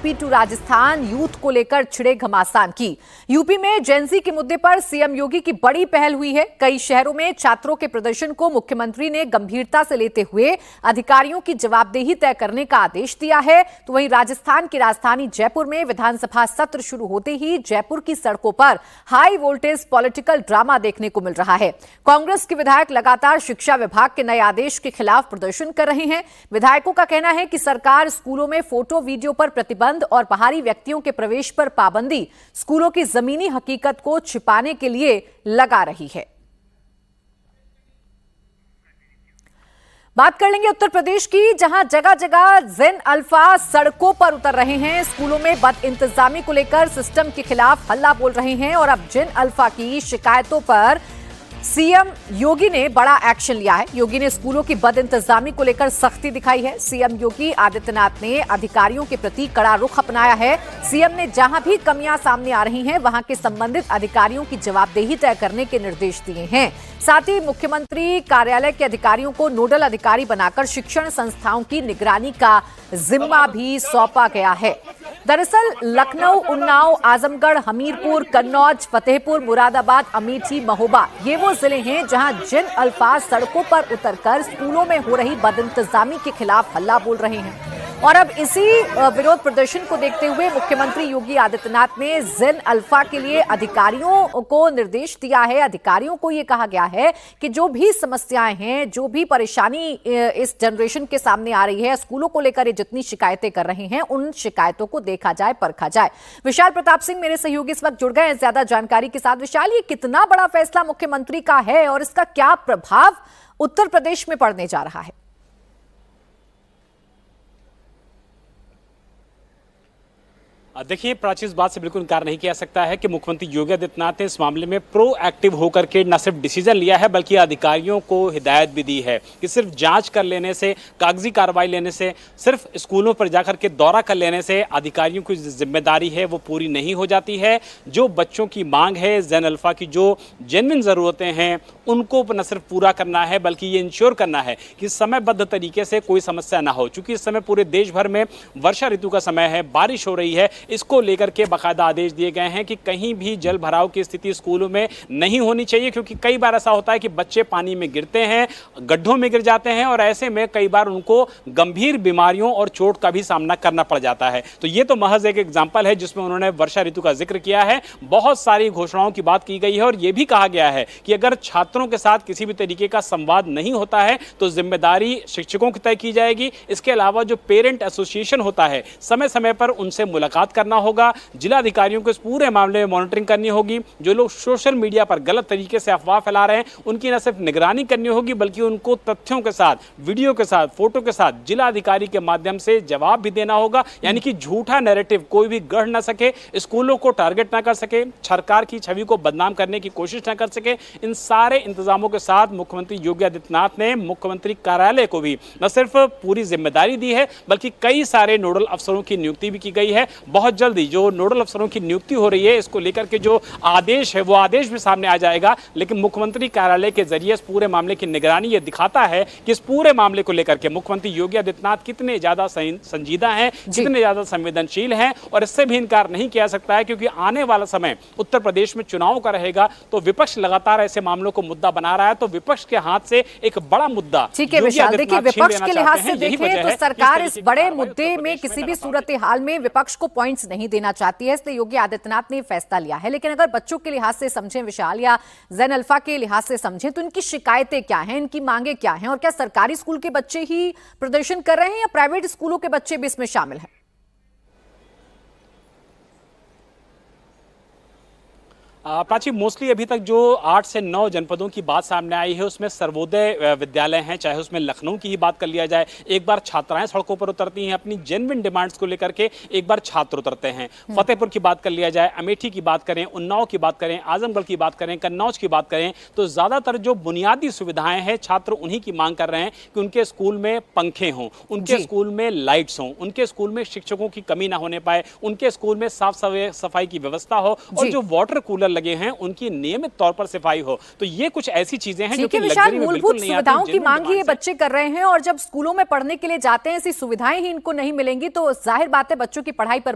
UP to Rajasthan, youth को लेकर छिड़े घमासान की। यूपी में जेनजी के मुद्दे पर सीएम योगी की बड़ी पहल हुई है। कई शहरों में छात्रों के प्रदर्शन को मुख्यमंत्री ने गंभीरता से लेते हुए अधिकारियों की जवाबदेही तय करने का आदेश दिया है। तो वहीं राजस्थान की राजधानी जयपुर में विधानसभा सत्र शुरू होते ही जयपुर की सड़कों पर हाई वोल्टेज पॉलिटिकल ड्रामा देखने को मिल रहा है। कांग्रेस के विधायक लगातार शिक्षा विभाग के नए आदेश के खिलाफ प्रदर्शन कर रहे हैं। विधायकों का कहना है कि सरकार स्कूलों में फोटो वीडियो पर प्रतिबंध और बाहरी व्यक्तियों के प्रवेश पर पाबंदी स्कूलों की जमीनी हकीकत को छिपाने के लिए लगा रही है। बात कर लेंगे उत्तर प्रदेश की, जहां जगह जगह जेन अल्फा सड़कों पर उतर रहे हैं। स्कूलों में बद इंतजामी को लेकर सिस्टम के खिलाफ हल्ला बोल रहे हैं और अब जेन अल्फा की शिकायतों पर सीएम योगी ने बड़ा एक्शन लिया है। योगी ने स्कूलों की बद इंतजामी को लेकर सख्ती दिखाई है। सीएम योगी आदित्यनाथ ने अधिकारियों के प्रति कड़ा रुख अपनाया है। सीएम ने जहां भी कमियां सामने आ रही हैं वहां के संबंधित अधिकारियों की जवाबदेही तय करने के निर्देश दिए हैं। साथ ही मुख्यमंत्री कार्यालय के अधिकारियों को नोडल अधिकारी बनाकर शिक्षण संस्थाओं की निगरानी का जिम्मा भी सौंपा गया है। दरअसल लखनऊ, उन्नाव, आजमगढ़, हमीरपुर, कन्नौज, फतेहपुर, मुरादाबाद, अमेठी, महोबा ये वो जिले हैं जहां जेन अल्फा सड़कों पर उतरकर स्कूलों में हो रही बदइंतजामी के खिलाफ हल्ला बोल रहे हैं। और अब इसी विरोध प्रदर्शन को देखते हुए मुख्यमंत्री योगी आदित्यनाथ ने जेन अल्फा के लिए अधिकारियों को निर्देश दिया है। अधिकारियों को यह कहा गया है कि जो भी समस्याएं हैं, जो भी परेशानी इस जनरेशन के सामने आ रही है, स्कूलों को लेकर ये जितनी शिकायतें कर रहे हैं, उन शिकायतों को देखा जाए, परखा जाए। विशाल प्रताप सिंह मेरे सहयोगी इस वक्त जुड़ गए हैं ज्यादा जानकारी के साथ। विशाल, ये कितना बड़ा फैसला मुख्यमंत्री का है और इसका क्या प्रभाव उत्तर प्रदेश में पड़ने जा रहा है? देखिए प्राची, इस बात से बिल्कुल इनकार नहीं किया सकता है कि मुख्यमंत्री योगी आदित्यनाथ ने इस मामले में प्रोएक्टिव होकर के न सिर्फ डिसीजन लिया है बल्कि अधिकारियों को हिदायत भी दी है कि सिर्फ जांच कर लेने से, कागजी कार्रवाई लेने से, सिर्फ स्कूलों पर जाकर के दौरा कर लेने से अधिकारियों की जिम्मेदारी है वो पूरी नहीं हो जाती है। जो बच्चों की मांग है, जेन अल्फा की जो जेन्युइन ज़रूरतें हैं उनको न सिर्फ पूरा करना है बल्कि ये इंश्योर करना है कि समयबद्ध तरीके से कोई समस्या ना हो। चूंकि इस समय पूरे देश भर में वर्षा ऋतु का समय है, बारिश हो रही है, इसको लेकर के बाकायदा आदेश दिए गए हैं कि कहीं भी जल भराव की स्थिति स्कूलों में नहीं होनी चाहिए। क्योंकि कई बार ऐसा होता है कि बच्चे पानी में गिरते हैं, गड्ढों में गिर जाते हैं और ऐसे में कई बार उनको गंभीर बीमारियों और चोट का भी सामना करना पड़ जाता है। तो ये तो महज एक एग्जाम्पल है जिसमें उन्होंने वर्षा ऋतु का जिक्र किया है। बहुत सारी घोषणाओं की बात की गई है और यह भी कहा गया है कि अगर छात्रों के साथ किसी भी तरीके का संवाद नहीं होता है तो जिम्मेदारी शिक्षकों की तय की जाएगी। इसके अलावा जो पेरेंट एसोसिएशन होता है, समय समय पर उनसे मुलाकात करना होगा। जिला अधिकारियों को इस पूरे मामले में मॉनिटरिंग करनी होगी। जो लोग सोशल मीडिया पर गलत तरीके से अफवाह फैला रहे हैं उनकी न सिर्फ निगरानी करनी होगी बल्कि उनको तथ्यों के साथ, वीडियो के साथ, फोटो के साथ जिला अधिकारी के माध्यम से जवाब भी देना होगा। यानी कि झूठा नैरेटिव कोई भी गढ़ ना सके, स्कूलों को टारगेट ना कर सके, सरकार की छवि को बदनाम करने की कोशिश ना कर सके। इन सारे इंतजामों के साथ मुख्यमंत्री योगी आदित्यनाथ ने मुख्यमंत्री कार्यालय को भी न सिर्फ पूरी जिम्मेदारी दी है बल्कि कई सारे नोडल अफसरों की नियुक्ति भी की गई है। बहुत जल्दी जो नोडल अफसरों की नियुक्ति हो रही है इसको लेकर के जो आदेश है वो आदेश भी सामने आ जाएगा। लेकिन मुख्यमंत्री कार्यालय के जरिए इस पूरे मामले की निगरानी ये दिखाता है कि इस पूरे मामले को लेकर के मुख्यमंत्री योगी आदित्यनाथ कितने ज्यादा संजीदा हैं, कितने ज्यादा संवेदनशील हैं। और इससे भी इनकार नहीं किया सकता है क्योंकि आने वाला समय उत्तर प्रदेश में चुनाव का रहेगा तो विपक्ष लगातार ऐसे मामलों को मुद्दा बना रहा है। तो विपक्ष के हाथ से एक बड़ा मुद्दा, ठीक है विशाल, देखिए विपक्ष के लिहाज से देखें तो सरकार इस बड़े मुद्दे में किसी भी सूरत हाल में विपक्ष को पॉइंट्स नहीं देना चाहती है, इसलिए योगी आदित्यनाथ ने फैसला लिया है। लेकिन अगर बच्चों के लिहाज से समझें विशाल, या जेन अल्फा के लिहाज से समझें तो इनकी शिकायतें क्या हैं, इनकी मांगे क्या हैं और क्या सरकारी स्कूल के बच्चे ही प्रदर्शन कर रहे हैं या प्राइवेट स्कूलों के बच्चे भी इसमें शामिल हैं? प्राची, मोस्टली अभी तक जो 8 से 9 जनपदों की बात सामने आई है उसमें सर्वोदय विद्यालय हैं। चाहे उसमें लखनऊ की ही बात कर लिया जाए, एक बार छात्राएं सड़कों पर उतरती हैं अपनी जेन्युइन डिमांड्स को लेकर के, एक बार छात्र उतरते हैं। फतेहपुर की बात कर लिया जाए, अमेठी की बात करें, उन्नाव की बात करें, आजमगढ़ की बात करें, कन्नौज की बात करें, तो ज्यादातर जो बुनियादी सुविधाएं हैं छात्र उन्हीं की मांग कर रहे हैं कि उनके स्कूल में पंखे हों, उनके स्कूल में लाइट्स हों, उनके स्कूल में शिक्षकों की कमी ना होने पाए, उनके स्कूल में साफ सफाई की व्यवस्था हो और जो वाटर कूलर लगे हैं उनकी नियमित तौर पर सफाई हो। तो ये कुछ ऐसी चीजें हैं जो कि लग्जरी में बिल्कुल नहीं आती। सुविधाओं की मांग ही ये बच्चे कर रहे हैं और जब स्कूलों में पढ़ने के लिए जाते हैं ऐसी सुविधाएं ही इनको नहीं मिलेंगी तो जाहिर बात है बच्चों की पढ़ाई पर